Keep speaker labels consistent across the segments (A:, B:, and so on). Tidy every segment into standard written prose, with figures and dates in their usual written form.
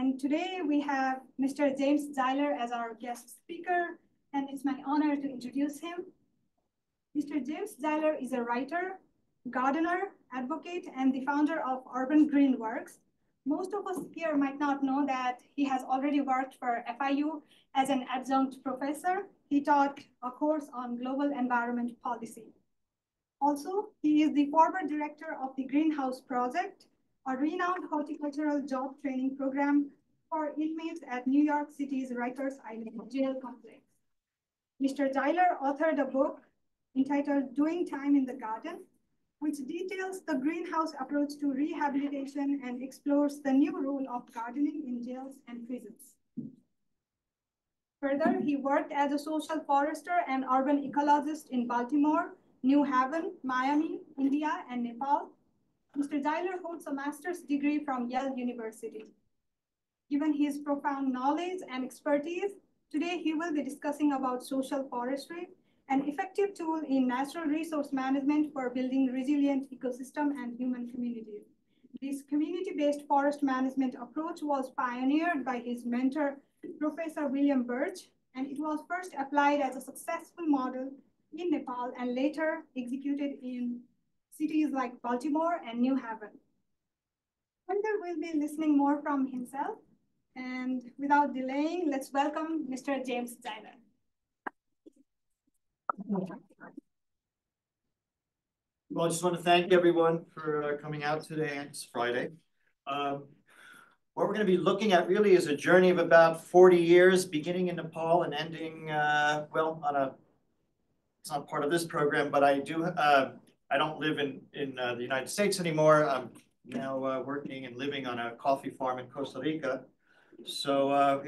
A: And today we have Mr. James Jiler as our guest speaker, and it's my honor to introduce him. Mr. James Jiler is a writer, gardener, advocate, and the founder of Urban Green Works. Most of us here might not know that he has already worked for FIU as an adjunct professor. He taught a course on global environment policy. Also, he is the former director of the Greenhouse Project, a renowned horticultural job training program for inmates at New York City's Rikers Island jail complex. Mr. Jiler authored a book entitled Doing Time in the Garden, which details the greenhouse approach to rehabilitation and explores the new role of gardening in jails and prisons. Further, he worked as a social forester and urban ecologist in Baltimore, New Haven, Miami, India, and Nepal. Mr. Jiler holds a master's degree from Yale University. Given his profound knowledge and expertise, today he will be discussing about social forestry, an effective tool in natural resource management for building resilient ecosystem and human communities. This community-based forest management approach was pioneered by his mentor, Professor William Burch, and it was first applied as a successful model in Nepal and later executed in cities like Baltimore and New Haven. Further, we'll be listening more from himself. And without delaying, let's welcome Mr. James Jiler.
B: Well, I just want to thank everyone for coming out today. It's Friday. What we're going to be looking at really is a journey of about 40 years, beginning in Nepal and ending, well, on a, it's not part of this program, but I don't live in the United States anymore. I'm now working and living on a coffee farm in Costa Rica. So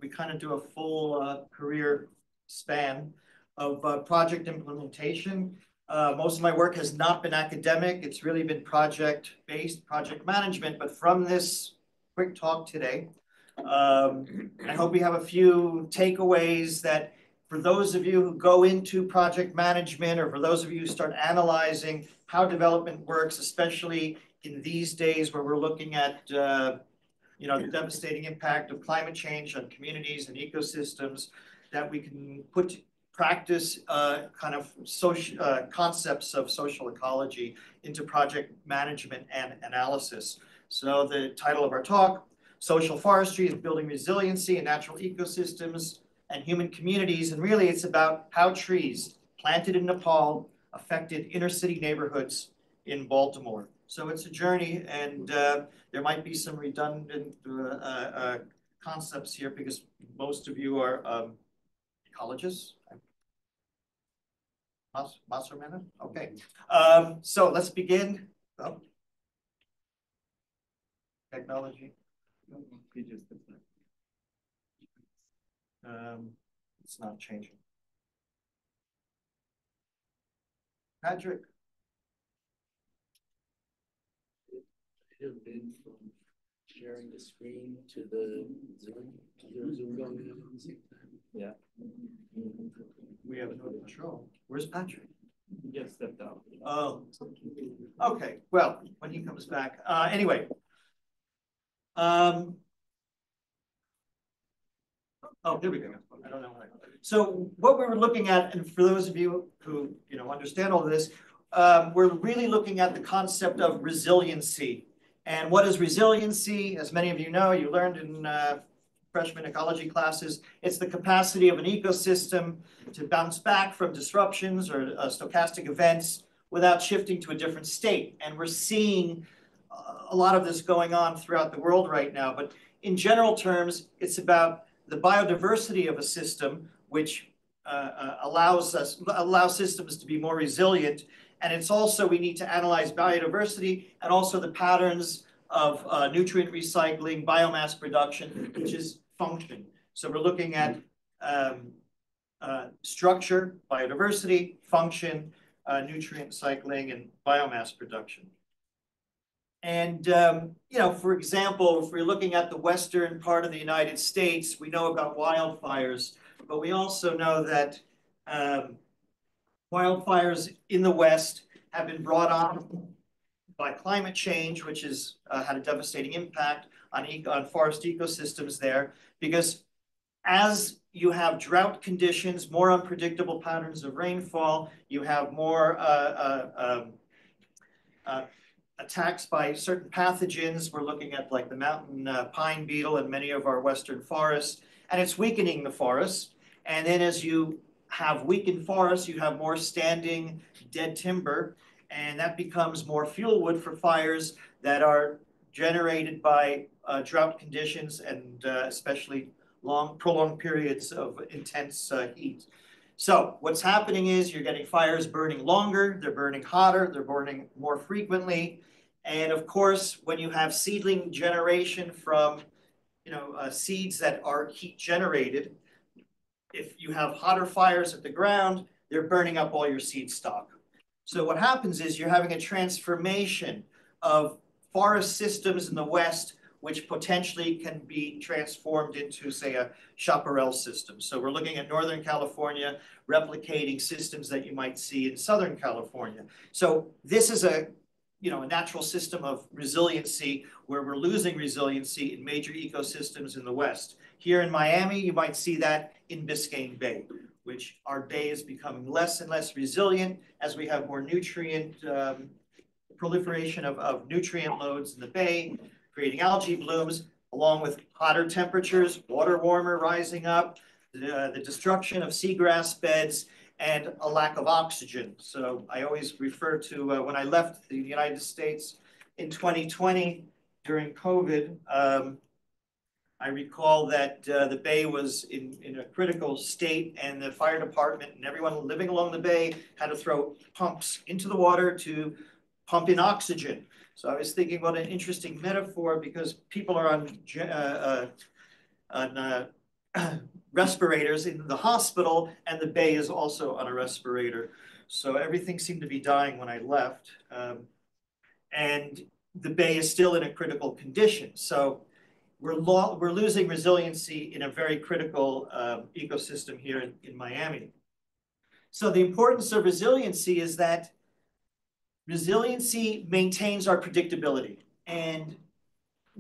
B: we kind of do a full career span of project implementation. Most of my work has not been academic. It's really been project-based, project management. But from this quick talk today, I hope we have a few takeaways that for those of you who go into project management, or for those of you who start analyzing how development works, especially in these days where we're looking at the devastating impact of climate change on communities and ecosystems, that we can put practice kind of social concepts of social ecology into project management and analysis. So the title of our talk, Social Forestry is Building Resiliency in Natural Ecosystems and Human Communities. And really it's about how trees planted in Nepal affected inner city neighborhoods in Baltimore. So it's a journey, and there might be some redundant concepts here because most of you are ecologists. Masterman? Okay. So let's begin. Oh. Technology. It's not changing. Patrick.
C: Have been from sharing the screen to the Zoom going on at the same time. Yeah.
B: We have no control. Where's Patrick?
C: He just stepped out.
B: Oh, okay. Well, when he comes back. Anyway. Oh, there we go. I don't know why. So what we were looking at, and for those of you who understand all this, we're really looking at the concept of resiliency. And what is resiliency? As many of you know, you learned in freshman ecology classes, it's the capacity of an ecosystem to bounce back from disruptions or stochastic events without shifting to a different state. And we're seeing a lot of this going on throughout the world right now. But in general terms, it's about the biodiversity of a system, which allows systems to be more resilient. And it's also, we need to analyze biodiversity and also the patterns of nutrient recycling, biomass production, which is function. So we're looking at structure, biodiversity, function, nutrient cycling, and biomass production. And, for example, if we're looking at the western part of the United States, we know about wildfires, but we also know that wildfires in the West have been brought on by climate change, which has had a devastating impact on forest ecosystems there, because as you have drought conditions, more unpredictable patterns of rainfall, you have more attacks by certain pathogens. We're looking at like the mountain pine beetle in many of our western forests, and it's weakening the forests. And then as you have weakened forests, you have more standing dead timber, and that becomes more fuel wood for fires that are generated by drought conditions and especially prolonged periods of intense heat. So what's happening is you're getting fires burning longer, they're burning hotter, they're burning more frequently. And of course, when you have seedling generation from seeds that are heat generated, if you have hotter fires at the ground, they're burning up all your seed stock. So what happens is you're having a transformation of forest systems in the West, which potentially can be transformed into, say, a chaparral system. So we're looking at Northern California replicating systems that you might see in Southern California. So this is a natural system of resiliency where we're losing resiliency in major ecosystems in the West. Here in Miami, you might see that in Biscayne Bay, which our bay is becoming less and less resilient as we have more nutrient proliferation of nutrient loads in the bay, creating algae blooms, along with hotter temperatures, water warmer rising up, the destruction of seagrass beds, and a lack of oxygen. So I always refer to when I left the United States in 2020 during COVID, I recall that the bay was in a critical state, and the fire department and everyone living along the bay had to throw pumps into the water to pump in oxygen. So I was thinking, what an interesting metaphor, because people are on respirators in the hospital, and the bay is also on a respirator. So everything seemed to be dying when I left. And the bay is still in a critical condition. So we're losing resiliency in a very critical ecosystem here in Miami. So the importance of resiliency is that resiliency maintains our predictability. And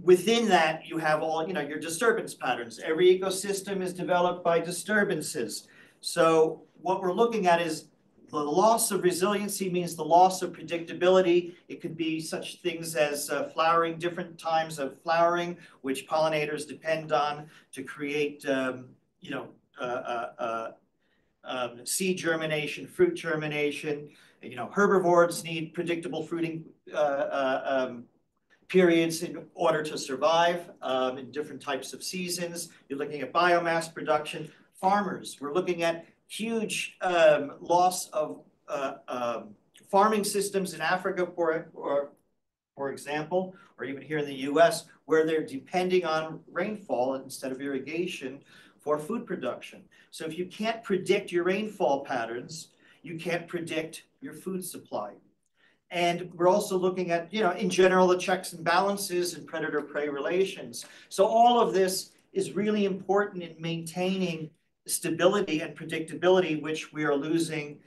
B: within that, you have all your disturbance patterns. Every ecosystem is developed by disturbances. So what we're looking at is the loss of resiliency means the loss of predictability. It could be such things as flowering, different times of flowering, which pollinators depend on to create seed germination, fruit germination. Herbivores need predictable fruiting periods in order to survive in different types of seasons. You're looking at biomass production. Farmers, we're looking at huge loss of farming systems in Africa, for example, or even here in the US, where they're depending on rainfall instead of irrigation for food production. So if you can't predict your rainfall patterns, you can't predict your food supply. And we're also looking at, in general, the checks and balances and predator-prey relations. So all of this is really important in maintaining stability and predictability, which we are losing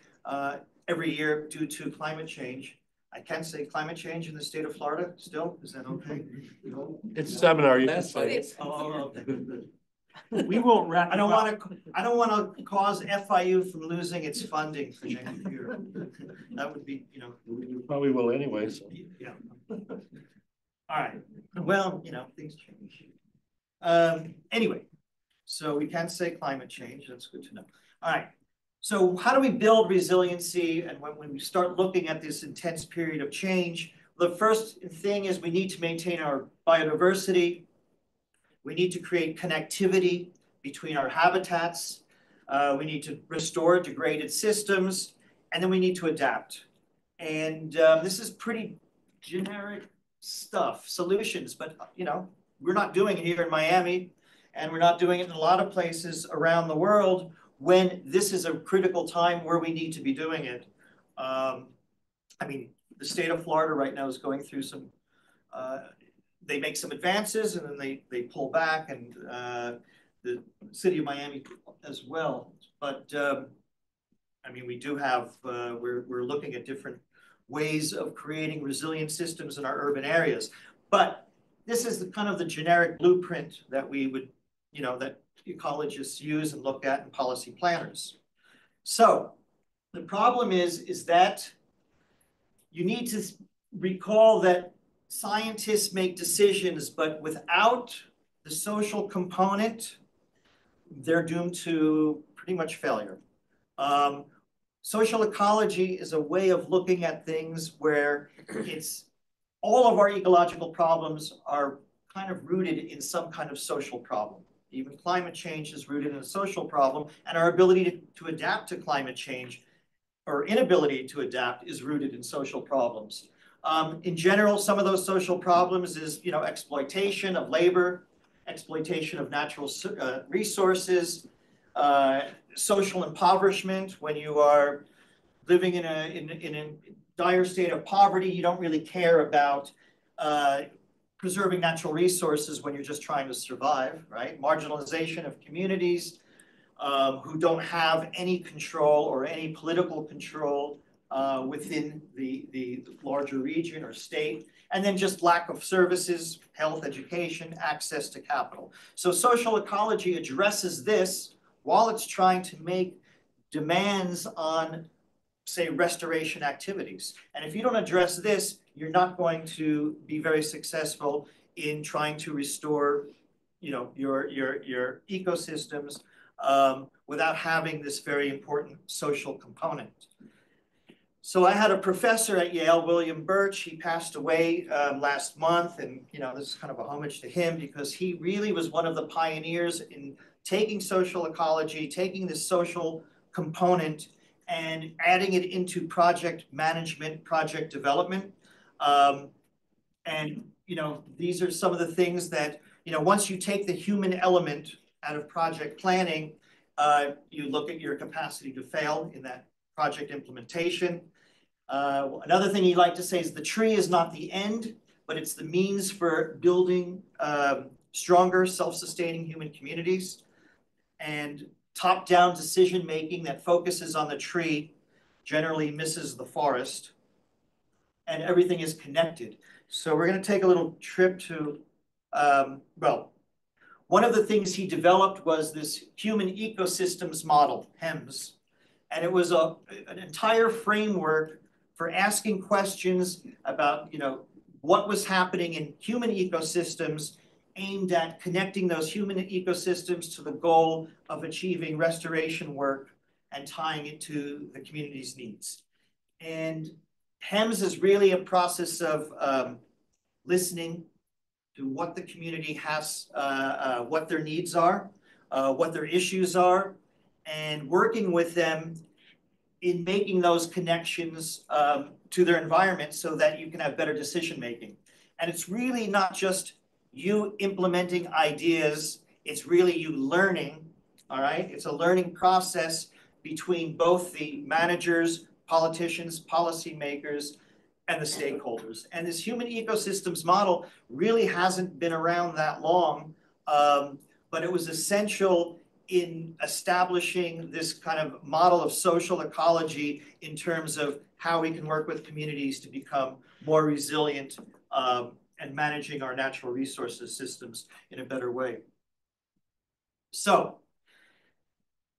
B: every year due to climate change. I can say climate change in the state of Florida still. Is that okay?
D: It's a seminar. You can say.
B: Oh, okay.
E: We won't wrap.
B: I don't want to cause FIU from losing its funding for next year. That would be,
D: You probably will anyway. So.
B: Yeah. All right. Well, things change. Anyway, so we can say climate change. That's good to know. All right. So how do we build resiliency? And when we start looking at this intense period of change, the first thing is we need to maintain our biodiversity. We need to create connectivity between our habitats. We need to restore degraded systems, and then we need to adapt. And this is pretty generic stuff, solutions, but we're not doing it here in Miami, and we're not doing it in a lot of places around the world when this is a critical time where we need to be doing it. The state of Florida right now is going through some they make some advances and then they pull back, and the city of Miami as well. But we do have, we're looking at different ways of creating resilient systems in our urban areas. But this is the kind of the generic blueprint that we would, that ecologists use and look at, and policy planners. So the problem is that you need to recall that scientists make decisions, but without the social component, they're doomed to pretty much failure. Social ecology is a way of looking at things where it's all of our ecological problems are kind of rooted in some kind of social problem. Even climate change is rooted in a social problem, and our ability to adapt to climate change or inability to adapt is rooted in social problems. In general, some of those social problems is, exploitation of labor, exploitation of natural resources, social impoverishment. When you are living in a dire state of poverty, you don't really care about preserving natural resources when you're just trying to survive, right? Marginalization of communities who don't have any control or any political control within the larger region or state, and then just lack of services, health, education, access to capital. So social ecology addresses this while it's trying to make demands on, say, restoration activities. And if you don't address this, you're not going to be very successful in trying to restore, your ecosystems without having this very important social component. So I had a professor at Yale, William Burch. He passed away last month, and this is kind of a homage to him because he really was one of the pioneers in taking social ecology, taking this social component and adding it into project management, project development. And these are some of the things that, once you take the human element out of project planning, you look at your capacity to fail in that project implementation. Another thing he'd like to say is the tree is not the end, but it's the means for building stronger, self-sustaining human communities. And top-down decision-making that focuses on the tree generally misses the forest, and everything is connected. So we're going to take a little trip to, one of the things he developed was this human ecosystems model, HEMS, and it was an entire framework for asking questions about, what was happening in human ecosystems aimed at connecting those human ecosystems to the goal of achieving restoration work and tying it to the community's needs. And HEMS is really a process of listening to what the community has, what their needs are, what their issues are, and working with them in making those connections to their environment so that you can have better decision making. And it's really not just you implementing ideas, it's really you learning, all right? It's a learning process between both the managers, politicians, policymakers, and the stakeholders. And this human ecosystems model really hasn't been around that long, but it was essential in establishing this kind of model of social ecology in terms of how we can work with communities to become more resilient and managing our natural resources systems in a better way. So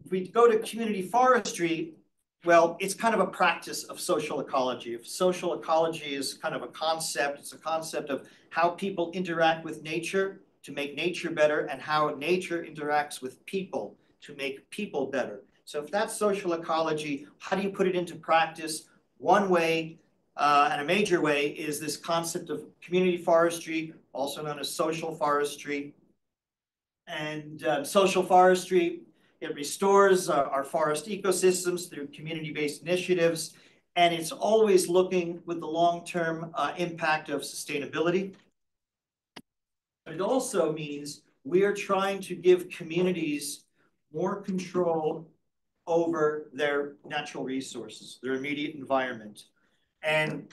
B: if we go to community forestry, well, it's kind of a practice of social ecology. If social ecology is kind of a concept, it's a concept of how people interact with nature to make nature better and how nature interacts with people to make people better. So if that's social ecology, how do you put it into practice? One way, and a major way, is this concept of community forestry, also known as social forestry. And social forestry, it restores our forest ecosystems through community-based initiatives, and it's always looking with the long-term impact of sustainability. But it also means we are trying to give communities more control over their natural resources, their immediate environment. And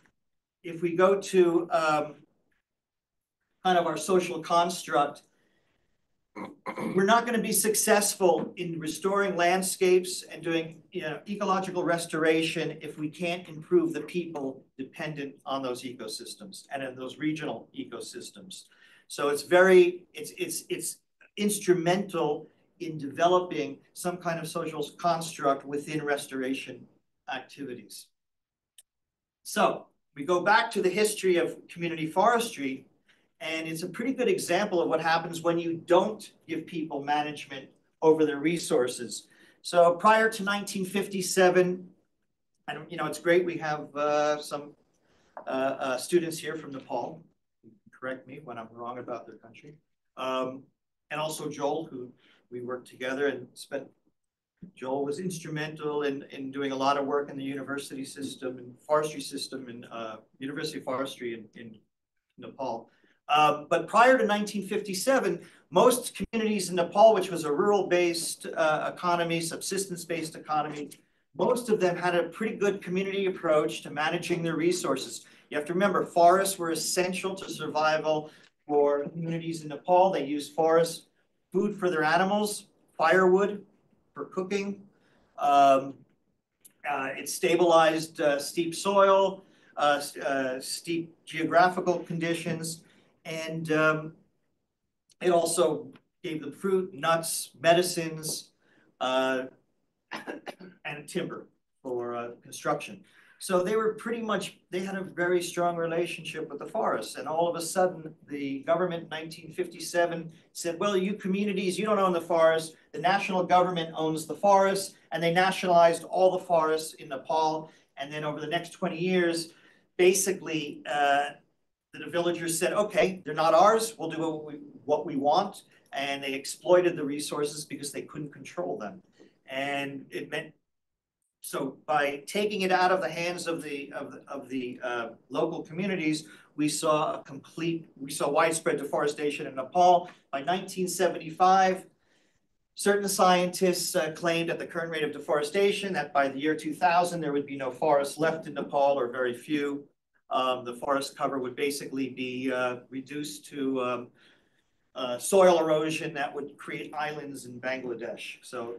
B: if we go to kind of our social construct, we're not going to be successful in restoring landscapes and doing ecological restoration if we can't improve the people dependent on those ecosystems and in those regional ecosystems. So it's instrumental in developing some kind of social construct within restoration activities. So we go back to the history of community forestry, and it's a pretty good example of what happens when you don't give people management over their resources. So prior to 1957, and it's great we have some students here from Nepal. Correct me when I'm wrong about their country. And also Joel, who we worked together and Joel was instrumental in doing a lot of work in the university system and forestry system and University of Forestry in Nepal. But prior to 1957, most communities in Nepal, which was a rural-based economy, subsistence-based economy, most of them had a pretty good community approach to managing their resources. You have to remember, forests were essential to survival for communities in Nepal. They used forest food for their animals, firewood for cooking. It stabilized steep soil, steep geographical conditions, and it also gave them fruit, nuts, medicines, and timber for construction. So they were they had a very strong relationship with the forests. And all of a sudden, the government in 1957 said, well, you communities, you don't own the forest. The national government owns the forests. And they nationalized all the forests in Nepal. And then over the next 20 years, basically, the villagers said, okay, they're not ours. We'll do what we want. And they exploited the resources because they couldn't control them. And it meant, so by taking it out of the hands of the local communities, we saw widespread deforestation in Nepal. By 1975, certain scientists claimed at the current rate of deforestation that by the year 2000, there would be no forests left in Nepal, or very few. The forest cover would basically be reduced to soil erosion that would create islands in Bangladesh. So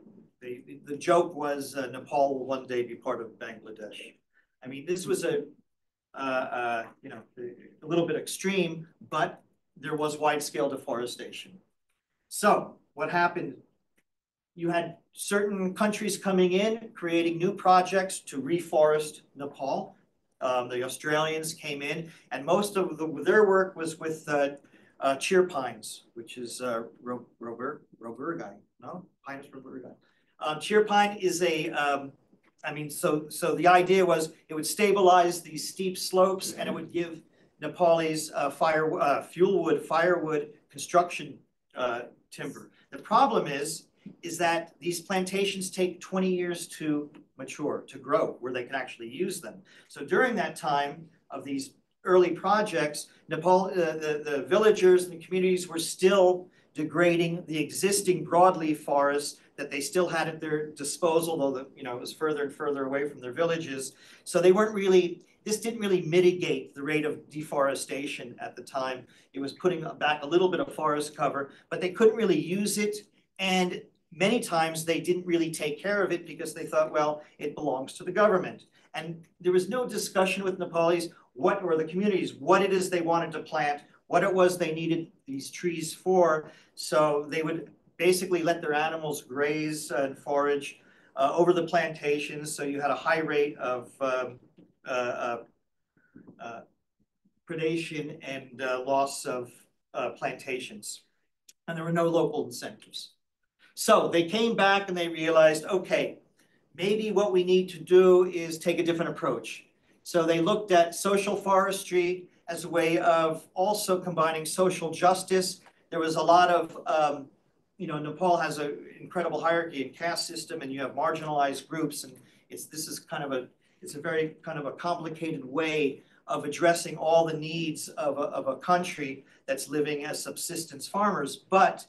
B: the joke was Nepal will one day be part of Bangladesh. I mean, this was a little bit extreme, but there was wide-scale deforestation. So what happened? You had certain countries coming in, creating new projects to reforest Nepal. The Australians came in, and most of their work was with cheer pines, which is Roburgai, no? Pinus roburgai. Cheer pine is so the idea was it would stabilize these steep slopes and it would give Nepalese firewood construction timber. The problem is that these plantations take 20 years to mature, to grow, where they can actually use them. So during that time of these early projects, Nepal, the villagers and the communities were still degrading the existing broadleaf forests that they still had at their disposal, though it was further and further away from their villages. So they weren't really, this didn't really mitigate the rate of deforestation at the time. It was putting back a little bit of forest cover, but they couldn't really use it. And many times they didn't really take care of it because they thought, well, it belongs to the government. And there was no discussion with Nepalese or the communities, what it is they wanted to plant, what it was they needed these trees for. So they would basically let their animals graze and forage over the plantations. So you had a high rate of predation and loss of plantations. And there were no local incentives. So they came back and they realized, okay, maybe what we need to do is take a different approach. So they looked at social forestry as a way of also combining social justice. There was a lot of, Nepal has an incredible hierarchy and caste system, and you have marginalized groups, and it's a very kind of a complicated way of addressing all the needs of a country that's living as subsistence farmers. But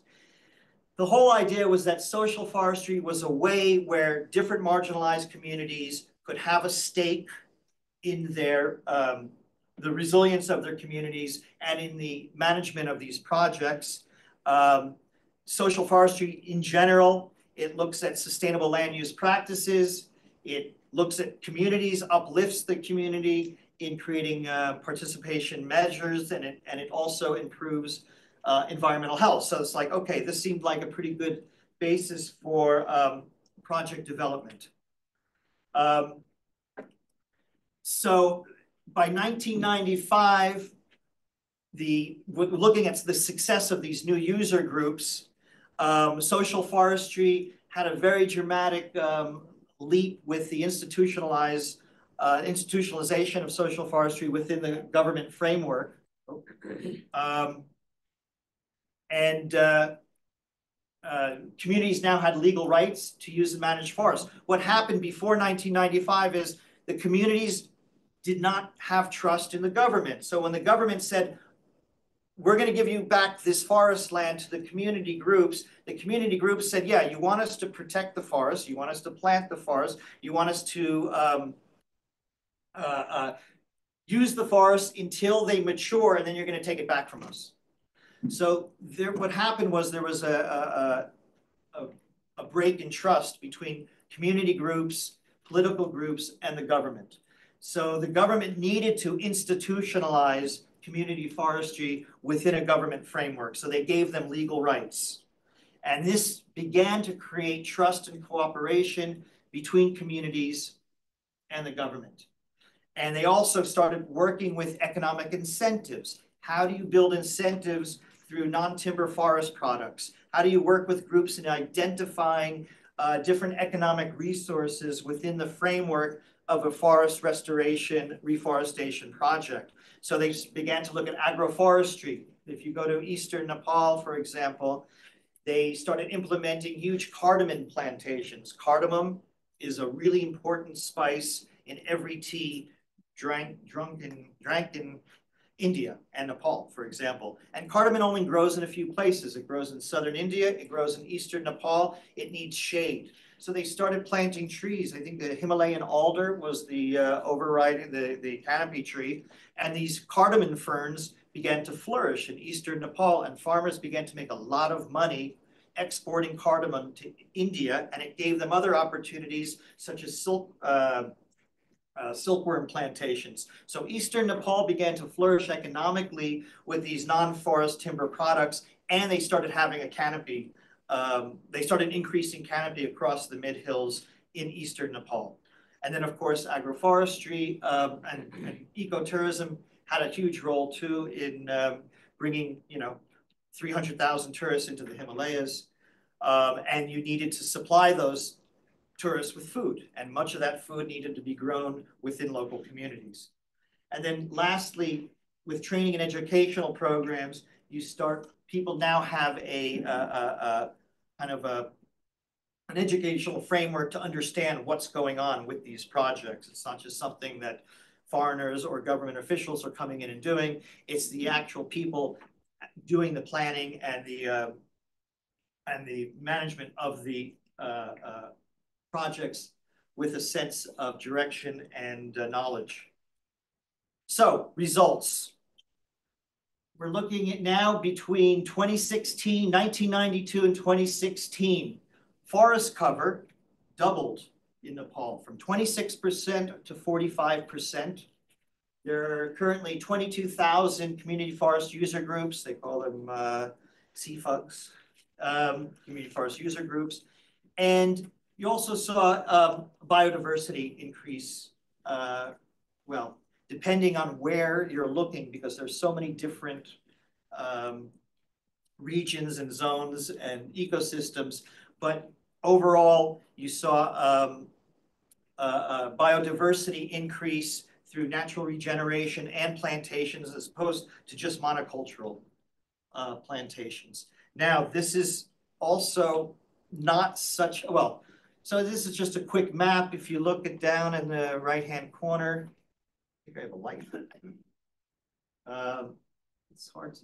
B: the whole idea was that social forestry was a way where different marginalized communities could have a stake in their the resilience of their communities and in the management of these projects. Social forestry in general, it looks at sustainable land use practices. It looks at communities, uplifts the community in creating participation measures, and it also improves environmental health. So it's like, okay, this seemed like a pretty good basis for project development. So by 1995, looking at the success of these new user groups, social forestry had a very dramatic leap with the institutionalization of social forestry within the government framework. Communities now had legal rights to use and manage forests. What happened before 1995 is the communities did not have trust in the government. So when the government said, we're going to give you back this forest land to the community groups said, yeah, you want us to protect the forest, you want us to plant the forest, you want us to use the forest until they mature, and then you're going to take it back from us. So what happened was there was a break in trust between community groups, political groups, and the government. So the government needed to institutionalize community forestry within a government framework. So they gave them legal rights. And this began to create trust and cooperation between communities and the government. And they also started working with economic incentives. How do you build incentives through non-timber forest products? How do you work with groups in identifying different economic resources within the framework of a forest restoration, reforestation project? So they began to look at agroforestry. If you go to eastern Nepal, for example, they started implementing huge cardamom plantations. Cardamom is a really important spice in every tea drank in India and Nepal, for example. And cardamom only grows in a few places. It grows in southern India, it grows in eastern Nepal, it needs shade. So they started planting trees. I think the Himalayan alder was the overriding, the canopy tree. And these cardamom ferns began to flourish in eastern Nepal, and farmers began to make a lot of money exporting cardamom to India, and it gave them other opportunities such as silkworm plantations. So eastern Nepal began to flourish economically with these non-forest timber products, and they started having a canopy. They started increasing canopy across the mid-hills in eastern Nepal. And then, of course, agroforestry and ecotourism had a huge role too in bringing, 300,000 tourists into the Himalayas. And you needed to supply those tourists with food, and much of that food needed to be grown within local communities. And then lastly, with training and educational programs, people now have an educational framework to understand what's going on with these projects. It's not just something that foreigners or government officials are coming in and doing. It's the actual people doing the planning and the management of the projects with a sense of direction and knowledge. So, results. We're looking at now between 1992 and 2016. Forest cover doubled in Nepal from 26% to 45%. There are currently 22,000 community forest user groups. They call them CFUGs, community forest user groups. And you also saw biodiversity increase, depending on where you're looking, because there's so many different regions and zones and ecosystems. But overall, you saw biodiversity increase through natural regeneration and plantations, as opposed to just monocultural plantations. Now, this is also not such, so this is just a quick map. If you look at down in the right-hand corner, I think I have a light. It's hard to.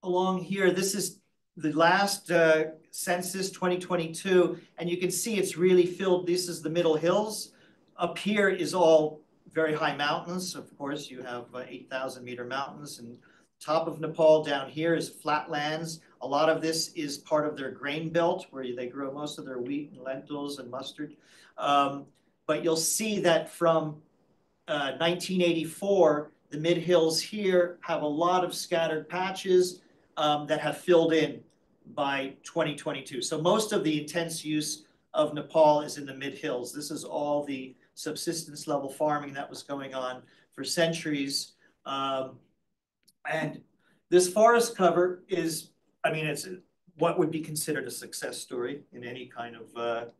B: Along here, this is the last census, 2022, and you can see it's really filled. This is the Middle Hills. Up here is all very high mountains. Of course, you have 8,000-meter mountains, and top of Nepal down here is flatlands. A lot of this is part of their grain belt, where they grow most of their wheat and lentils and mustard. But you'll see that from 1984 The mid-hills here have a lot of scattered patches that have filled in by 2022. So most of the intense use of Nepal is in the mid-hills. This is all the subsistence level farming that was going on for centuries. And this forest cover is, I mean, it's what would be considered a success story in any kind of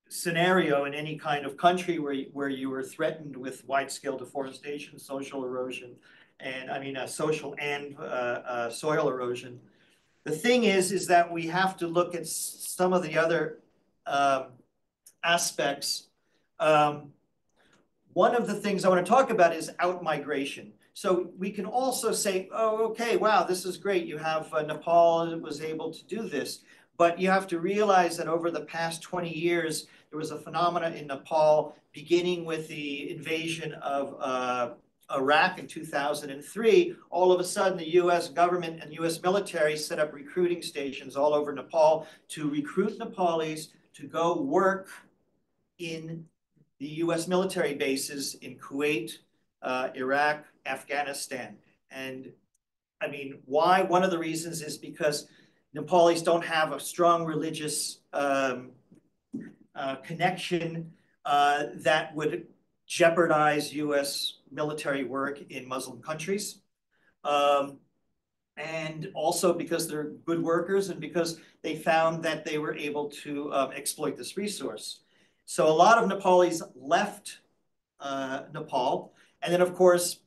B: scenario in any kind of country where you were threatened with wide-scale deforestation, social erosion, and social and soil erosion. The thing is that we have to look at some of the other aspects. One of the things I want to talk about is out-migration. So we can also say, oh, okay, wow, this is great. You have Nepal that was able to do this. But you have to realize that over the past 20 years, there was a phenomenon in Nepal, beginning with the invasion of Iraq in 2003. All of a sudden, the US government and US military set up recruiting stations all over Nepal to recruit Nepalis to go work in the US military bases in Kuwait, Iraq, Afghanistan. And I mean, why? One of the reasons is because Nepalis don't have a strong religious connection that would jeopardize US military work in Muslim countries. And also because they're good workers and because they found that they were able to exploit this resource. So a lot of Nepalis left Nepal. And then, of course,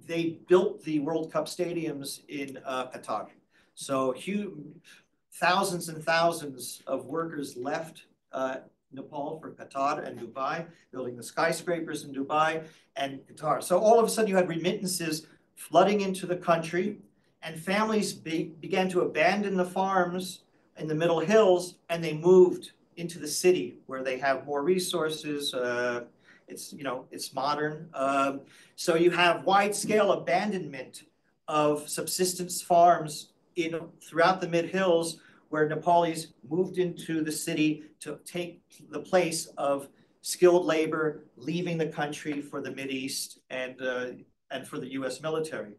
B: they built the World Cup stadiums in Qatar. So thousands and thousands of workers left Nepal for Qatar and Dubai, building the skyscrapers in Dubai and Qatar. So all of a sudden you had remittances flooding into the country, and families began to abandon the farms in the Middle Hills, and they moved into the city where they have more resources. It's modern. So you have wide-scale abandonment of subsistence farms throughout the mid-hills, where Nepalis moved into the city to take the place of skilled labor leaving the country for the Mideast and for the US military.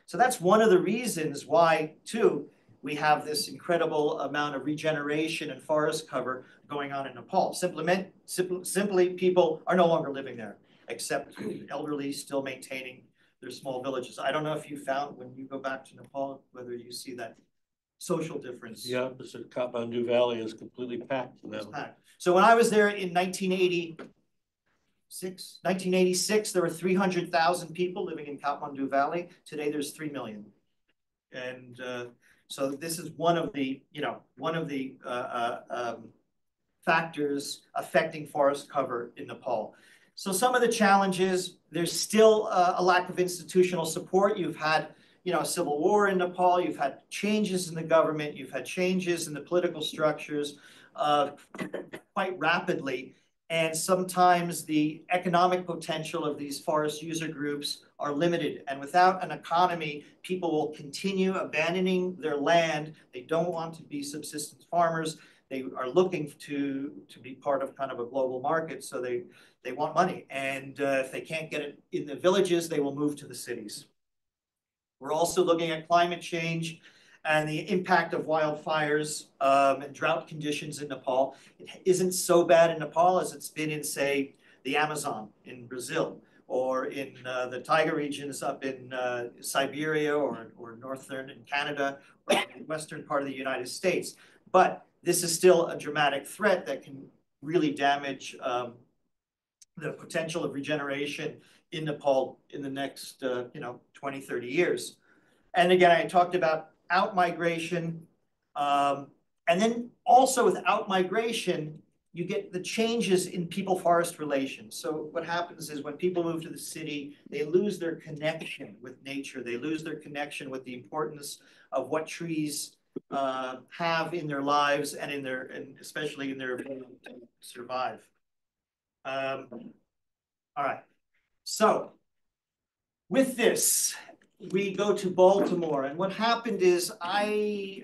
B: So that's one of the reasons why, too, we have this incredible amount of regeneration and forest cover going on in Nepal. Simply, people are no longer living there, except elderly still maintaining their small villages. I don't know if you found, when you go back to Nepal, whether you see that social difference.
D: Yeah, the Kathmandu Valley is completely packed now.
B: Packed. So when I was there in 1986, there were 300,000 people living in Kathmandu Valley. Today, there's 3 million. And so this is one of the factors affecting forest cover in Nepal. So some of the challenges, there's still a lack of institutional support. You've had a civil war in Nepal, you've had changes in the government, you've had changes in the political structures quite rapidly. And sometimes the economic potential of these forest user groups are limited. And without an economy, people will continue abandoning their land. They don't want to be subsistence farmers. They are looking to be part of kind of a global market. So they want money. And if they can't get it in the villages, they will move to the cities. We're also looking at climate change and the impact of wildfires and drought conditions in Nepal. It isn't so bad in Nepal as it's been in, say, the Amazon in Brazil, or in the taiga regions up in Siberia or northern in Canada, or the western part of the United States. But this is still a dramatic threat that can really damage the potential of regeneration in Nepal in the next 20, 30 years. And again, I talked about out-migration. And then also with out-migration, you get the changes in people-forest relations. So what happens is when people move to the city, they lose their connection with nature. They lose their connection with the importance of what trees have in their lives and especially in their ability to survive. All right. So with this, we go to Baltimore. And what happened is I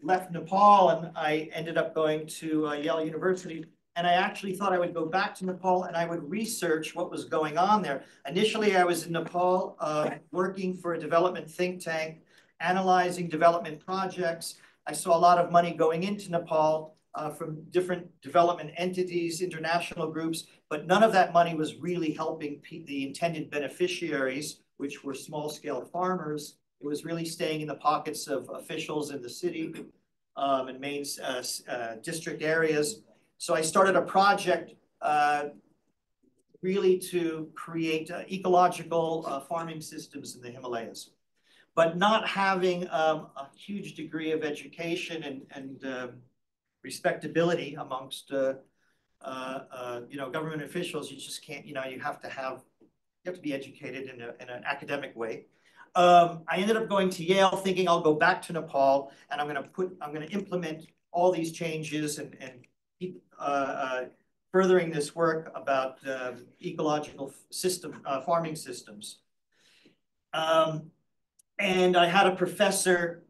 B: left Nepal and I ended up going to Yale University and I actually thought I would go back to Nepal and I would research what was going on there. Initially, I was in Nepal working for a development think tank, analyzing development projects. I saw a lot of money going into Nepal from different development entities, international groups, but none of that money was really helping the intended beneficiaries, which were small-scale farmers. It was really staying in the pockets of officials in the city and main district areas. So I started a project really to create ecological farming systems in the Himalayas, but not having a huge degree of education and respectability amongst government officials. You just can't, you have to be educated in an academic way. I ended up going to Yale thinking I'll go back to Nepal and I'm going to implement all these changes and keep furthering this work about ecological farming systems. And I had a professor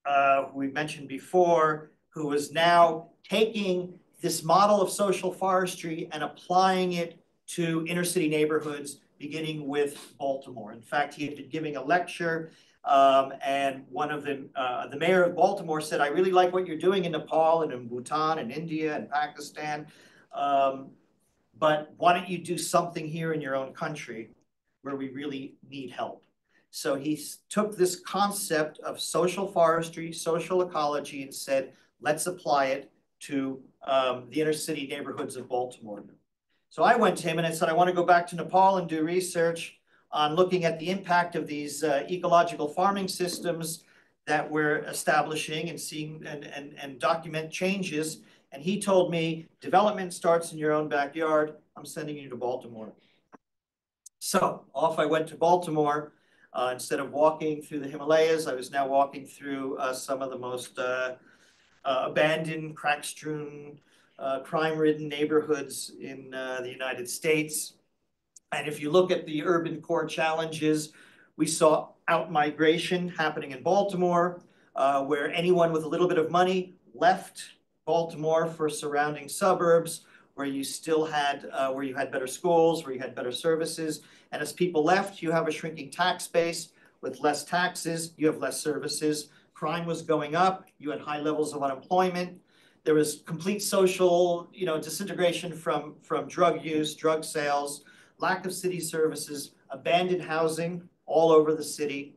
B: who we mentioned before, who was now taking this model of social forestry and applying it to inner city neighborhoods, beginning with Baltimore. In fact, he had been giving a lecture, and one of the mayor of Baltimore said, "I really like what you're doing in Nepal and in Bhutan and India and Pakistan, but why don't you do something here in your own country where we really need help?" So he took this concept of social forestry, social ecology, and said, let's apply it to the inner city neighborhoods of Baltimore. So I went to him and I said, I want to go back to Nepal and do research on looking at the impact of these ecological farming systems that we're establishing and seeing and document changes. And he told me, development starts in your own backyard. I'm sending you to Baltimore. So off I went to Baltimore. Instead of walking through the Himalayas, I was now walking through some of the most abandoned, crack-strewn, crime-ridden neighborhoods in the United States. And if you look at the urban core challenges, we saw out-migration happening in Baltimore, where anyone with a little bit of money left Baltimore for surrounding suburbs, where you still had, where you had better schools, where you had better services. And as people left, you have a shrinking tax base. With less taxes, you have less services. Crime was going up. You had high levels of unemployment. There was complete social, disintegration from drug use, drug sales, lack of city services, abandoned housing all over the city,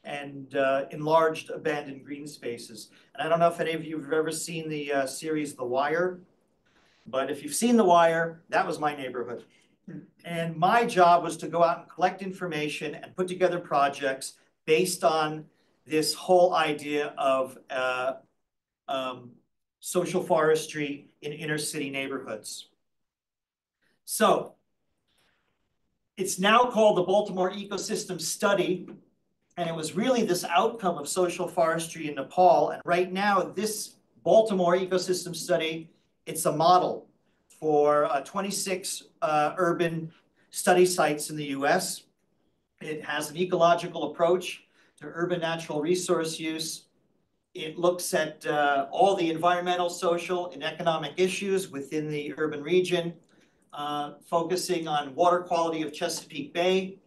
B: and enlarged abandoned green spaces. And I don't know if any of you have ever seen the series The Wire, but if you've seen The Wire, that was my neighborhood. And my job was to go out and collect information and put together projects based on this whole idea of social forestry in inner city neighborhoods. So it's now called the Baltimore Ecosystem Study, and it was really this outcome of social forestry in Nepal. And right now, this Baltimore Ecosystem Study, it's a model for 26 urban study sites in the US. It has an ecological approach to urban natural resource use. It looks at all the environmental, social, and economic issues within the urban region, focusing on water quality of Chesapeake Bay,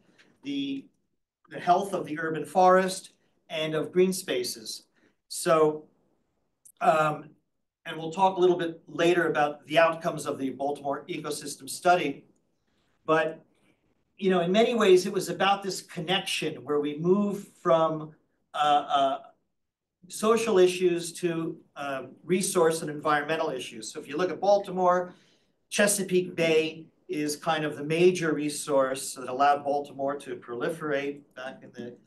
B: the health of the urban forest, and of green spaces. So, and we'll talk a little bit later about the outcomes of the Baltimore Ecosystem Study. But, in many ways, it was about this connection where we move from social issues to resource and environmental issues. So if you look at Baltimore, Chesapeake Bay is kind of the major resource that allowed Baltimore to proliferate back in the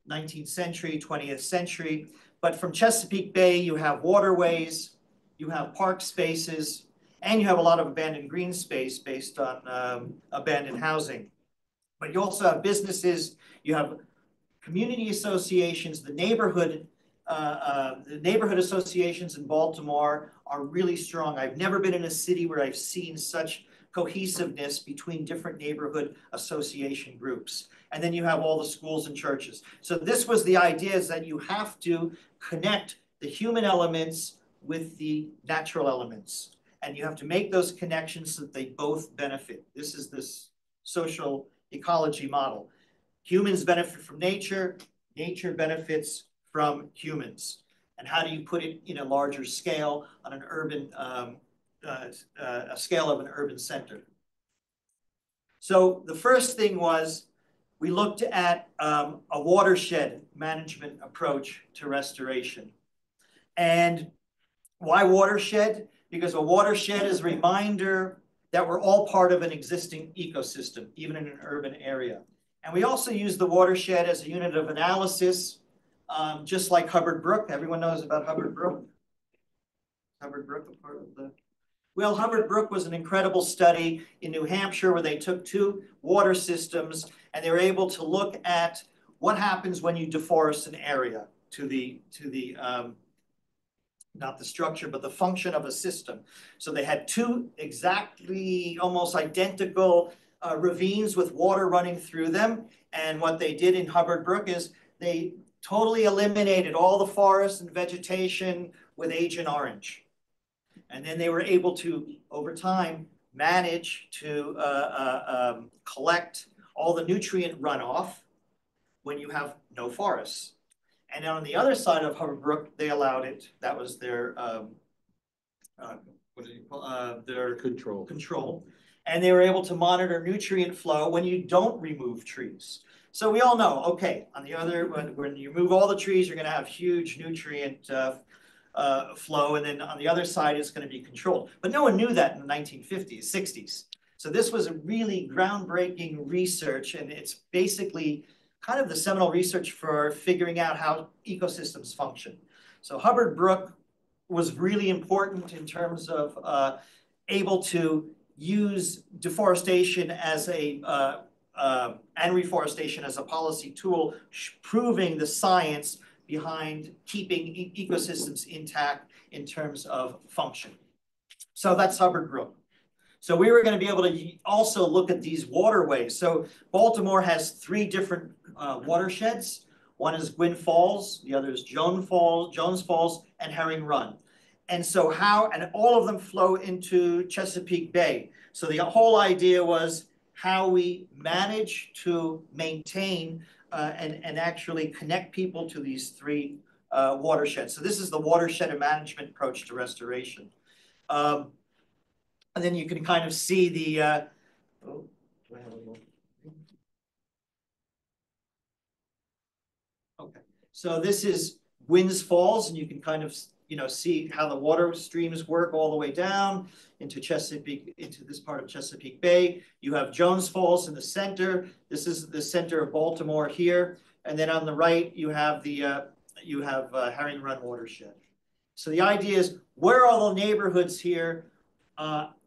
B: 19th century, 20th century. But from Chesapeake Bay, you have waterways, you have park spaces, and you have a lot of abandoned green space based on abandoned housing. But you also have businesses, you have community associations, the neighborhood associations in Baltimore are really strong. I've never been in a city where I've seen such cohesiveness between different neighborhood association groups. And then you have all the schools and churches. So this was the idea, is that you have to connect the human elements with the natural elements. And you have to make those connections so that they both benefit. This is this social ecology model. Humans benefit from nature, nature benefits from humans. And how do you put it in a larger scale on an urban, a scale of an urban center? So the first thing was we looked at a watershed management approach to restoration. And why watershed? Because a watershed is a reminder that we're all part of an existing ecosystem, even in an urban area. And we also use the watershed as a unit of analysis, just like Hubbard Brook. Everyone knows about Hubbard Brook? Hubbard Brook, a part of the... Well, Hubbard Brook was an incredible study in New Hampshire where they took two water systems and they were able to look at what happens when you deforest an area to the not the structure, but the function of a system. So they had two exactly almost identical ravines with water running through them. And what they did in Hubbard Brook is they totally eliminated all the forest and vegetation with Agent Orange. And then they were able to, over time, manage to collect all the nutrient runoff when you have no forests. And on the other side of Hubbard Brook, they allowed it. That was their their control. And they were able to monitor nutrient flow when you don't remove trees. So we all know, okay, on the other, when you remove all the trees, you're going to have huge nutrient flow, and then on the other side, it's going to be controlled. But no one knew that in the 1950s, 60s. So this was a really groundbreaking research, and it's basically kind of the seminal research for figuring out how ecosystems function. So Hubbard Brook was really important in terms of able to use deforestation as a and reforestation as a policy tool, proving the science behind keeping ecosystems intact in terms of function. So that's Hubbard Brook. So we were going to be able to also look at these waterways. So Baltimore has three different watersheds. One is Gwynn Falls, the other is Jones Falls, and Herring Run. And so and all of them flow into Chesapeake Bay. So the whole idea was how we manage to maintain and actually connect people to these three watersheds. So this is the watershed management approach to restoration. And then you can kind of see the, oh, do I have a little? Okay, so this is Gwynns Falls, and you can kind of, see how the water streams work all the way down into Chesapeake, into this part of Chesapeake Bay. You have Jones Falls in the center. This is the center of Baltimore here. And then on the right, you have the, Herring Run watershed. So the idea is, where are all the neighborhoods here?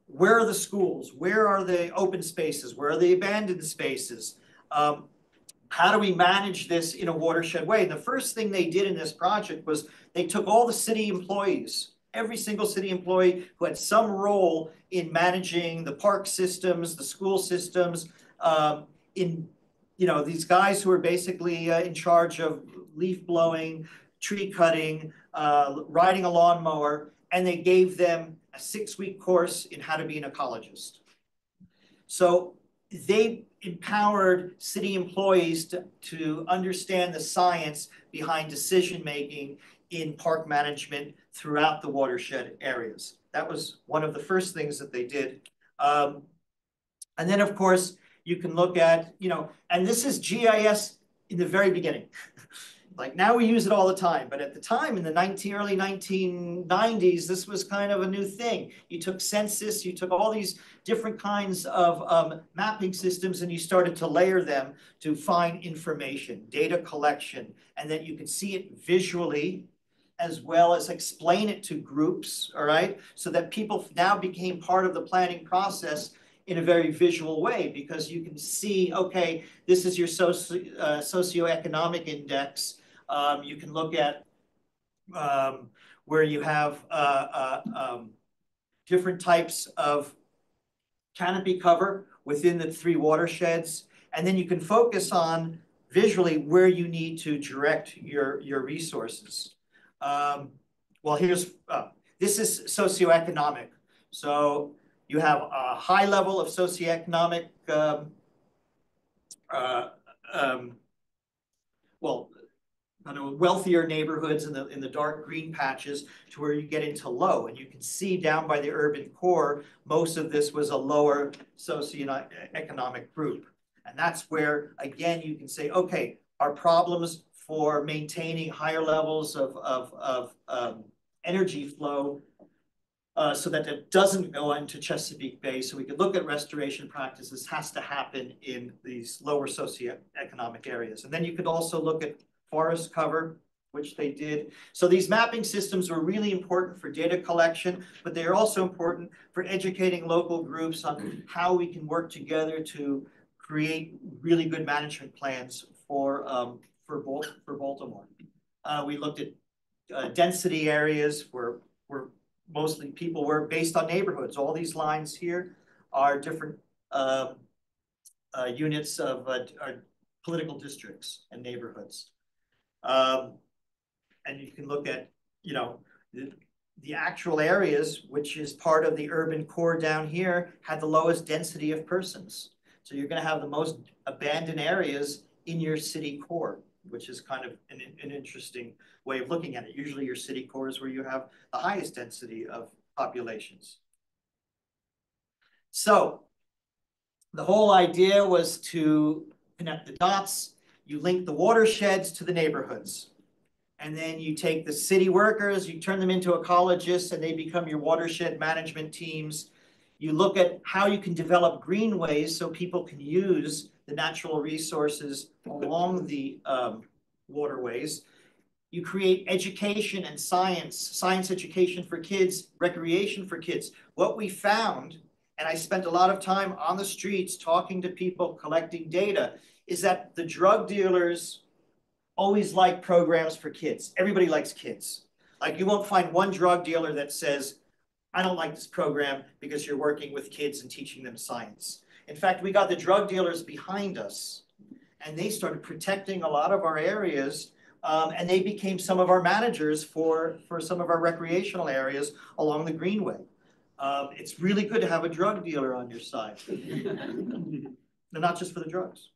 B: Where are the schools? Where are the open spaces? Where are the abandoned spaces? How do we manage this in a watershed way? The first thing they did in this project was they took all the city employees, every single city employee who had some role in managing the park systems, the school systems, these guys who are basically in charge of leaf blowing, tree cutting, riding a lawnmower, and they gave them a 6-week course in how to be an ecologist. So they empowered city employees to understand the science behind decision-making in park management throughout the watershed areas. That was one of the first things that they did. And then, of course, you can look at, and this is GIS in the very beginning. Like now we use it all the time, but at the time in the early 1990s, this was kind of a new thing. You took census, you took all these different kinds of mapping systems and you started to layer them to find information, data collection, and then you could see it visually as well as explain it to groups, all right? So that people now became part of the planning process in a very visual way because you can see, okay, this is your socioeconomic index. You can look at where you have different types of canopy cover within the three watersheds. And then you can focus on visually where you need to direct your resources. Well, this is socioeconomic. So you have a high level of socioeconomic, well, kind of wealthier neighborhoods in the dark green patches to where you get into low. And you can see down by the urban core, most of this was a lower socioeconomic group. And that's where, again, you can say, okay, our problems for maintaining higher levels of energy flow so that it doesn't go into Chesapeake Bay. So we could look at restoration practices has to happen in these lower socioeconomic areas. And then you could also look at forest cover, which they did. So these mapping systems were really important for data collection, but they are also important for educating local groups on how we can work together to create really good management plans for Baltimore. We looked at density areas where mostly people were based on neighborhoods. All these lines here are different units of political districts and neighborhoods. And you can look at, you know, the actual areas, which is part of the urban core down here, had the lowest density of persons. So you're going to have the most abandoned areas in your city core, which is kind of an interesting way of looking at it. Usually your city core is where you have the highest density of populations. So the whole idea was to connect the dots. You link the watersheds to the neighborhoods. And then you take the city workers, you turn them into ecologists, and they become your watershed management teams. You look at how you can develop greenways so people can use the natural resources along the waterways. You create education and science education for kids, recreation for kids. What we found, and I spent a lot of time on the streets talking to people, collecting data, is that the drug dealers always like programs for kids. Everybody likes kids. Like, you won't find one drug dealer that says, I don't like this program because you're working with kids and teaching them science. In fact, we got the drug dealers behind us, and they started protecting a lot of our areas, and they became some of our managers for some of our recreational areas along the Greenway. It's really good to have a drug dealer on your side. Not just for the drugs.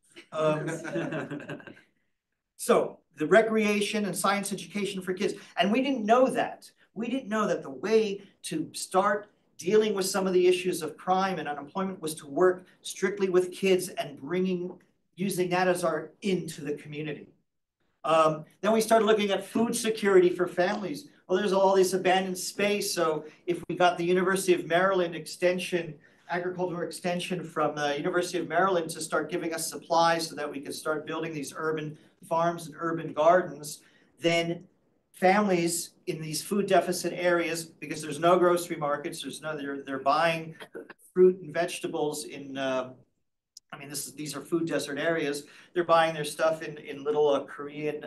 B: So the recreation and science education for kids. And we didn't know that. We didn't know that the way to start dealing with some of the issues of crime and unemployment was to work strictly with kids and using that as our into the community. Then we started looking at food security for families. Well, there's all this abandoned space. So if we got the University of Maryland agricultural extension from the University of Maryland to start giving us supplies so that we could start building these urban farms and urban gardens, then families in these food deficit areas, because there's no grocery markets, they're buying fruit and vegetables in, these are food desert areas. They're buying their stuff in little Korean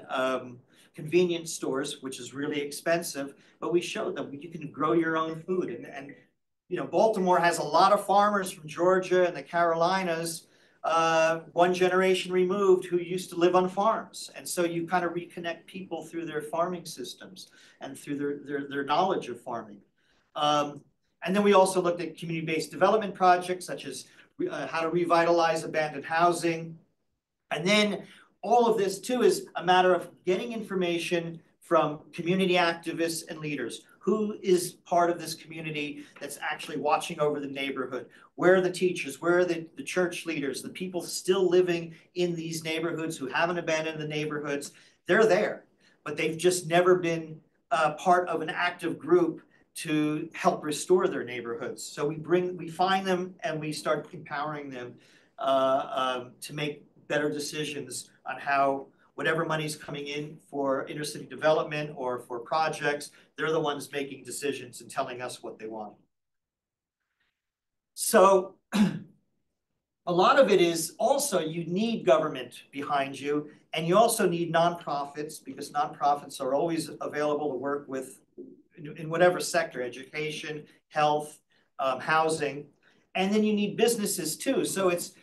B: convenience stores, which is really expensive. But we showed them you can grow your own food, and you know, Baltimore has a lot of farmers from Georgia and the Carolinas, one generation removed, who used to live on farms. And so you kind of reconnect people through their farming systems and through their knowledge of farming. And then we also looked at community-based development projects, such as how to revitalize abandoned housing. And then all of this, too, is a matter of getting information from community activists and leaders. Who is part of this community that's actually watching over the neighborhood? Where are the teachers? Where are the church leaders? The people still living in these neighborhoods who haven't abandoned the neighborhoods? They're there, but they've just never been part of an active group to help restore their neighborhoods. So we find them and we start empowering them to make better decisions on how whatever money's coming in for inner city development or for projects, they're the ones making decisions and telling us what they want. So a lot of it is also you need government behind you, and you also need nonprofits, because nonprofits are always available to work with in whatever sector, education, health, housing. And then you need businesses too. So it's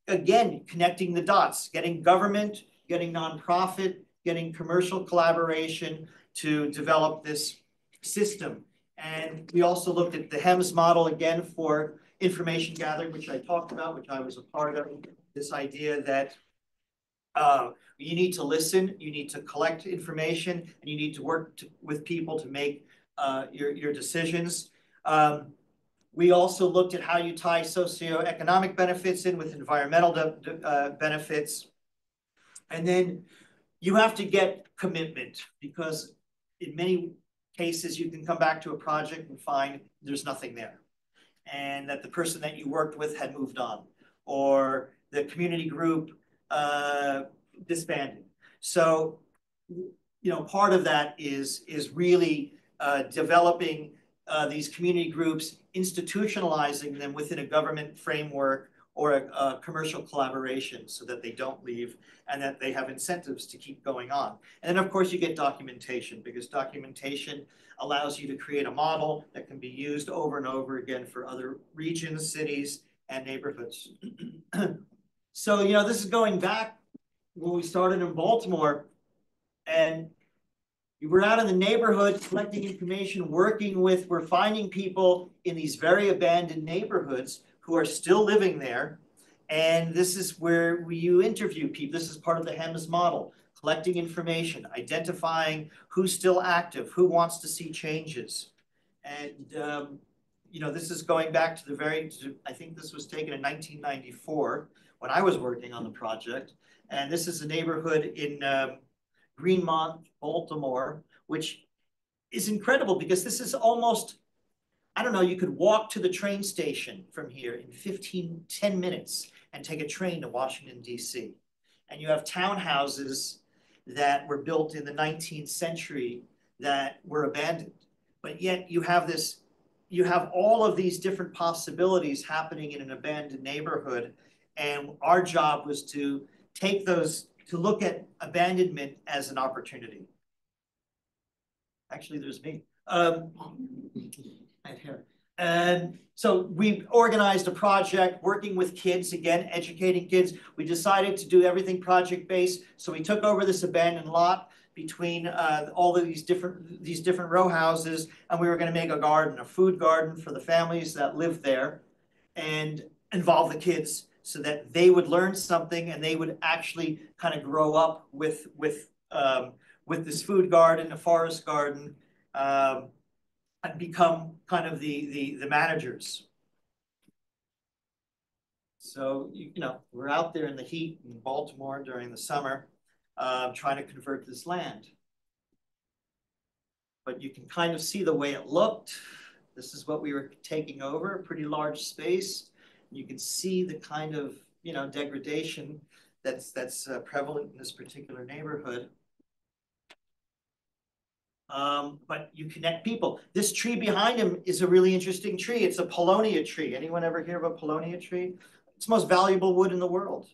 B: again, connecting the dots, getting government, getting nonprofit, getting commercial collaboration to develop this system. And we also looked at the HEMS model again for information gathering, which I talked about, which I was a part of. This idea that you need to listen, you need to collect information, and you need to work with people to make your decisions. We also looked at how you tie socioeconomic benefits in with environmental benefits. And then you have to get commitment, because in many cases you can come back to a project and find there's nothing there, and that the person that you worked with had moved on, or the community group disbanded. So, part of that is really developing these community groups, institutionalizing them within a government framework or a commercial collaboration, so that they don't leave and that they have incentives to keep going on. And then of course you get documentation, because documentation allows you to create a model that can be used over and over again for other regions, cities, and neighborhoods. So, this is going back when we started in Baltimore, and we're out in the neighborhood collecting information, we're finding people in these very abandoned neighborhoods who are still living there. And this is where you interview people. This is part of the HEMS model, collecting information, identifying who's still active, who wants to see changes. And, this is going back to I think this was taken in 1994 when I was working on the project. And this is a neighborhood in Greenmont, Baltimore, which is incredible, because this is almost, I don't know, you could walk to the train station from here in 10 minutes and take a train to Washington, D.C. And you have townhouses that were built in the 19th century that were abandoned. But yet you have all of these different possibilities happening in an abandoned neighborhood. And our job was to take those, to look at abandonment as an opportunity. Actually, there's me. Right here. And so we organized a project working with kids, again, educating kids. We decided to do everything project-based. So we took over this abandoned lot between all of these different row houses, and we were going to make a garden, a food garden for the families that lived there, and involve the kids so that they would learn something and they would actually kind of grow up with this food garden, a forest garden, and become kind of the managers. So, we're out there in the heat in Baltimore during the summer, trying to convert this land. But you can kind of see the way it looked. This is what we were taking over, a pretty large space. You can see the kind of, degradation that's prevalent in this particular neighborhood. But you connect people. This tree behind him is a really interesting tree. It's a paulownia tree. Anyone ever hear of a paulownia tree? It's the most valuable wood in the world.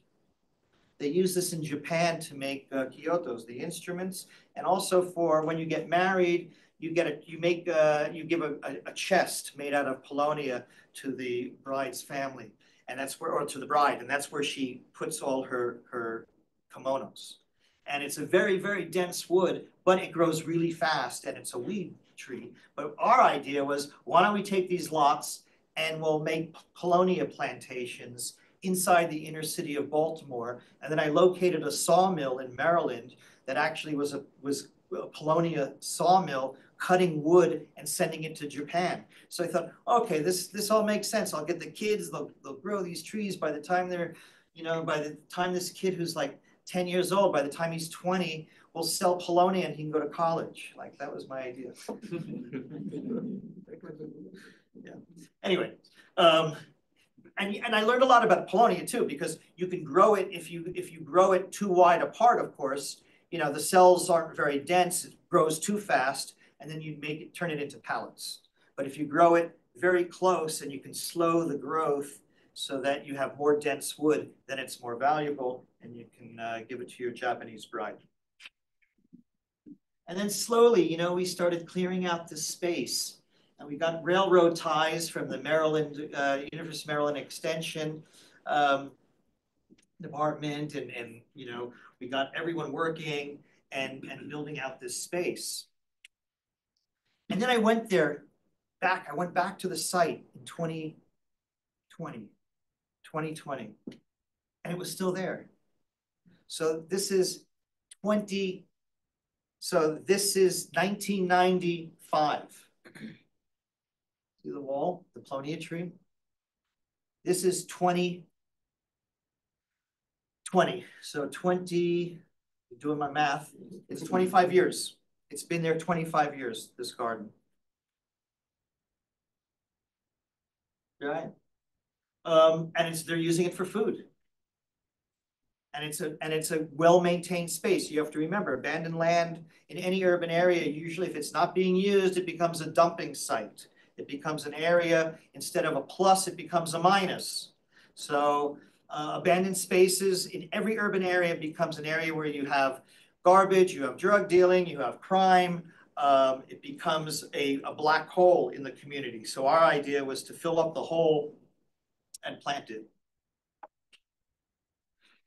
B: They use this in Japan to make kyotos, the instruments, and also for when you get married, you give a chest made out of paulownia to the bride's family, and or to the bride, and that's where she puts all her kimonos. And it's a very, very dense wood, but it grows really fast, and it's a weed tree. But our idea was, why don't we take these lots and we'll make paulownia plantations inside the inner city of Baltimore. And then I located a sawmill in Maryland that actually was a paulownia sawmill, cutting wood and sending it to Japan. So I thought, okay, this all makes sense. I'll get the kids, they'll grow these trees. By the time by the time this kid who's like 10 years old, by the time he's 20, will sell paulownia and he can go to college. Like, that was my idea. Yeah. Anyway, and I learned a lot about paulownia too, because you can grow it if you grow it too wide apart. Of course, the cells aren't very dense; it grows too fast, and then you turn it into pellets. But if you grow it very close and you can slow the growth so that you have more dense wood, then it's more valuable, and you can give it to your Japanese bride. And then slowly, we started clearing out this space. And we got railroad ties from the University of Maryland Extension Department, and we got everyone working and building out this space. And then I went there I went back to the site in 2020, and it was still there. So this is 1995. See the wall, the Plonia tree? This is 2020. So 20, doing my math, it's 25 years. It's been there 25 years, this garden. Right? And they're using it for food. And it's a well-maintained space. You have to remember, abandoned land in any urban area, usually if it's not being used, it becomes a dumping site. It becomes an area, instead of a plus, it becomes a minus. So abandoned spaces in every urban area becomes an area where you have garbage, you have drug dealing, you have crime. It becomes a black hole in the community. So our idea was to fill up the hole and plant it.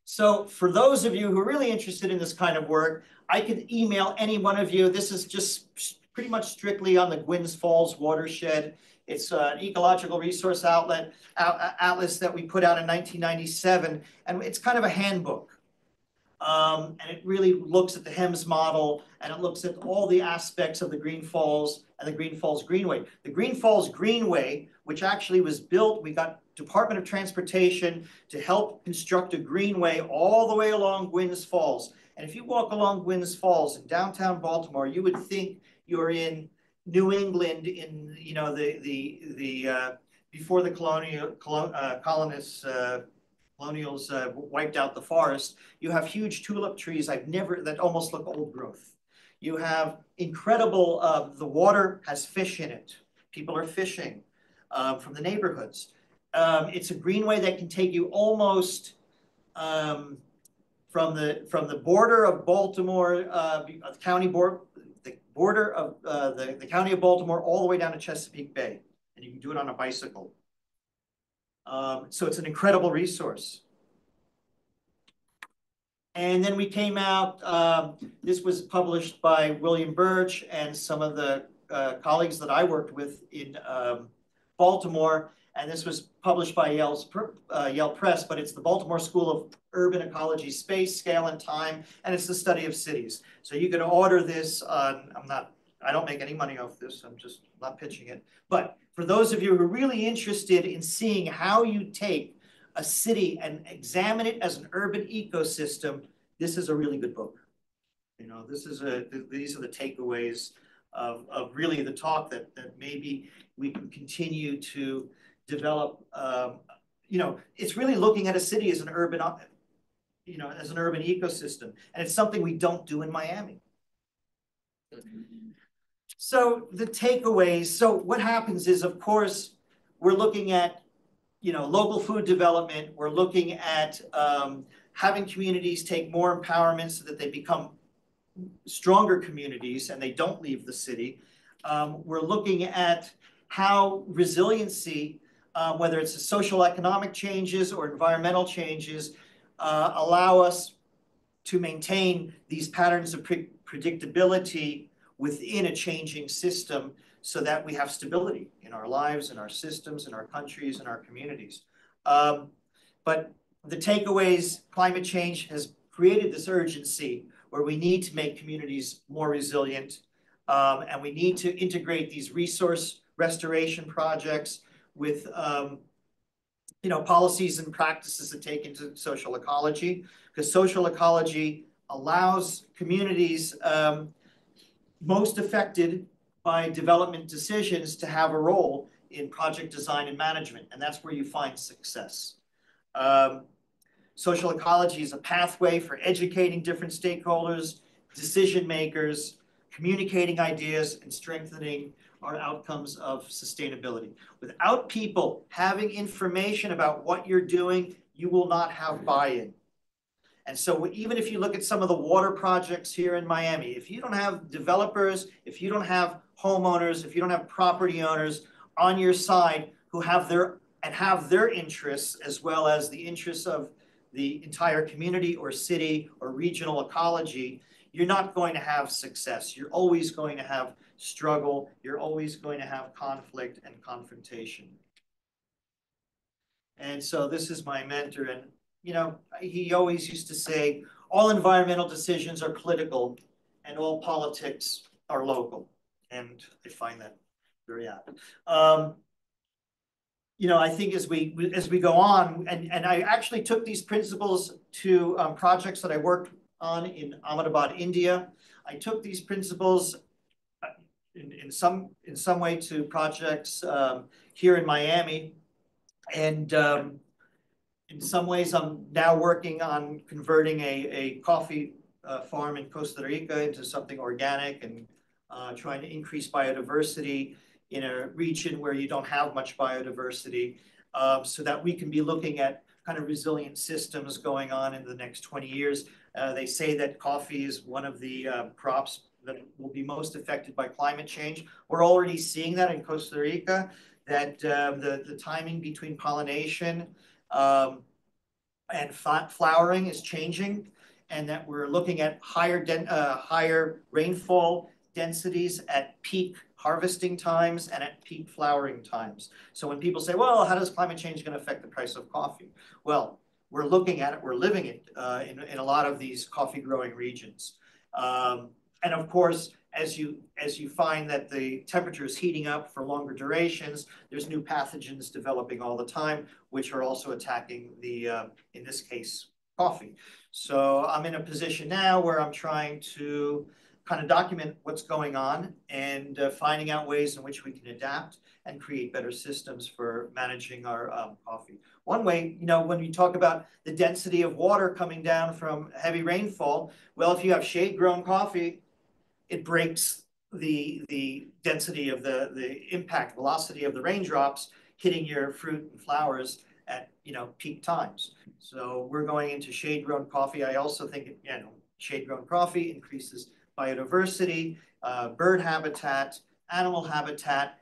B: So for those of you who are really interested in this kind of work, I could email any one of you. This is just pretty much strictly on the Gwynns Falls watershed. It's an ecological resource atlas that we put out in 1997, and it's kind of a handbook. And it really looks at the HEMS model, and it looks at all the aspects of the Green Falls and the Green Falls Greenway. The Green Falls Greenway, which actually was built, we got Department of Transportation to help construct a greenway all the way along Gwynns Falls. And if you walk along Gwynns Falls in downtown Baltimore, you would think you're in New England in, you know, before the colonials wiped out the forest. You have huge tulip trees that almost look old growth. You have incredible, the water has fish in it. People are fishing from the neighborhoods. It's a greenway that can take you almost from the border of Baltimore, the border of the county of Baltimore, all the way down to Chesapeake Bay, and you can do it on a bicycle. So it's an incredible resource. And then we came out, this was published by William Burch and some of the colleagues that I worked with in Baltimore. And this was published by Yale Press, but it's the Baltimore School of Urban Ecology, Space, Scale, and Time, and it's the study of cities. So you can order this on, I don't make any money off this, I'm just not pitching it. But for those of you who are really interested in seeing how you take a city and examine it as an urban ecosystem, this is a really good book. You know, these are the takeaways of really the talk that maybe we can continue to develop. You know, it's really looking at a city as an urban, you know, as an urban ecosystem, and it's something we don't do in Miami. So the takeaways, so what happens is, of course, we're looking at, you know, local food development. We're looking at having communities take more empowerment so that they become stronger communities and they don't leave the city. We're looking at how resiliency, whether it's social economic changes or environmental changes, allow us to maintain these patterns of predictability within a changing system so that we have stability in our lives, in our systems, in our countries, in our communities. But the takeaways, climate change has created this urgency where we need to make communities more resilient, and we need to integrate these resource restoration projects with you know, policies and practices that take into social ecology, because social ecology allows communities most affected by development decisions to have a role in project design and management, and that's where you find success. Social ecology is a pathway for educating different stakeholders, decision makers, communicating ideas, and strengthening our outcomes of sustainability. Without people having information about what you're doing, you will not have buy-in. And so even if you look at some of the water projects here in Miami, if you don't have developers, if you don't have homeowners, if you don't have property owners on your side who have their interests as well as the interests of the entire community or city or regional ecology, you're not going to have success. You're always going to have struggle. You're always going to have conflict and confrontation. And so this is my mentor, and he always used to say, all environmental decisions are political and all politics are local. And I find that very apt. I think as we go on, and I actually took these principles to projects that I worked on in Ahmedabad, India. I took these principles in some way to projects here in Miami. And in some ways, I'm now working on converting a coffee farm in Costa Rica into something organic, and trying to increase biodiversity in a region where you don't have much biodiversity, so that we can be looking at kind of resilient systems going on in the next 20 years. They say that coffee is one of the crops that will be most affected by climate change. We're already seeing that in Costa Rica, that the timing between pollination and flowering is changing, and that we're looking at higher rainfall densities at peak harvesting times and at peak flowering times. So when people say, well, how does climate change going to affect the price of coffee? Well, we're looking at it, we're living it in a lot of these coffee growing regions. And of course, as you find that the temperature is heating up for longer durations, there's new pathogens developing all the time, which are also attacking the, in this case, coffee. So I'm in a position now where I'm trying to kind of document what's going on and finding out ways in which we can adapt and create better systems for managing our coffee. One way, when we talk about the density of water coming down from heavy rainfall, well, if you have shade-grown coffee, it breaks the density of the impact velocity of the raindrops hitting your fruit and flowers at peak times. So we're going into shade-grown coffee. I also think shade-grown coffee increases biodiversity, bird habitat, animal habitat.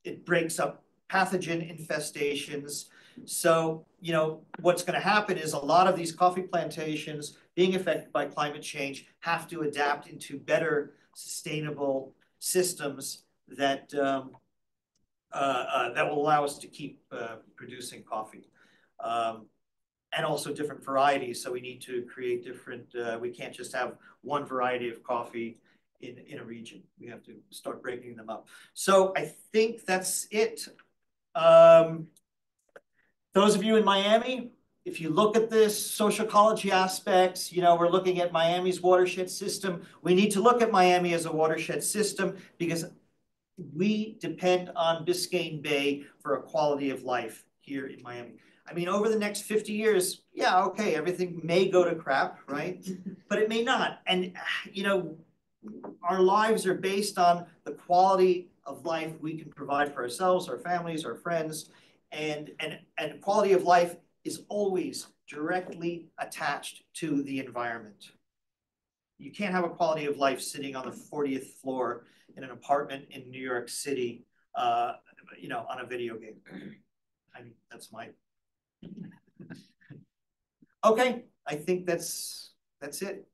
B: It breaks up pathogen infestations. So what's going to happen is a lot of these coffee plantations being affected by climate change have to adapt into better sustainable systems that that will allow us to keep producing coffee, and also different varieties. So we need to create different. We can't just have one variety of coffee in a region. We have to start breaking them up. So I think that's it. Those of you in Miami, if you look at this social ecology aspects, we're looking at Miami's watershed system. We need to look at Miami as a watershed system because we depend on Biscayne Bay for a quality of life here in Miami. I mean, over the next 50 years, yeah, okay, everything may go to crap, right? But it may not. And, our lives are based on the quality of life we can provide for ourselves, our families, our friends. And quality of life is always directly attached to the environment. You can't have a quality of life sitting on the 40th floor in an apartment in New York City, on a video game. I mean, that's my. Okay, I think that's it.